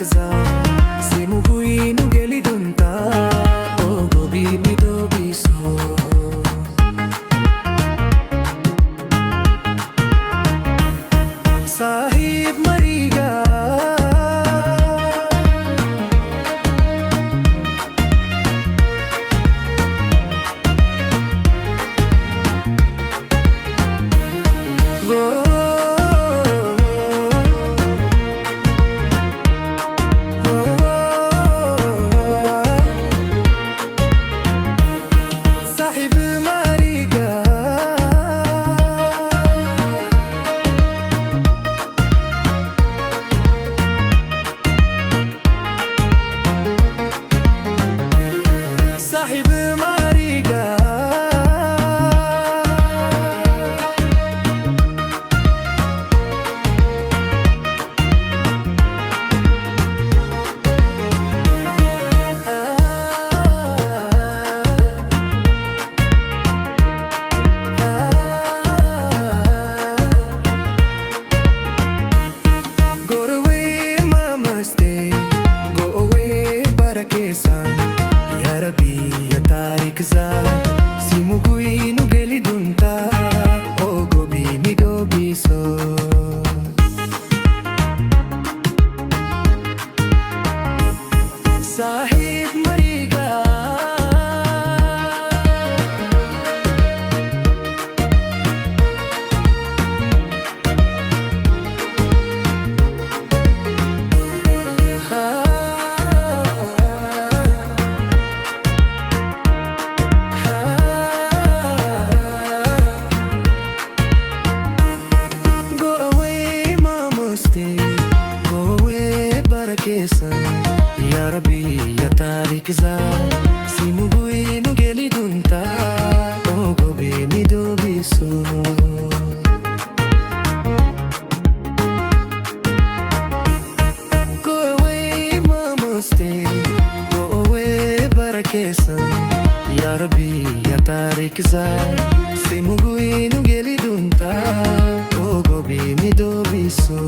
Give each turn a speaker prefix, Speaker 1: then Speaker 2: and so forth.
Speaker 1: za simuguinu gelidunta o gobi mi dobiso sahib mariga صاحب mariga Go away mama stay, go away barakesan Ya Rabbi ya tarik za simuguinu gelidunta o gobi mi dobiso Sahib mariga Ya Rabbi ya tarik za simuguinu gelidunta o gobi mi dobiso Go away mama stay, go away barakesan Ya Rabbi ya tarik za simuguinu gelidunta o gobi mi dobiso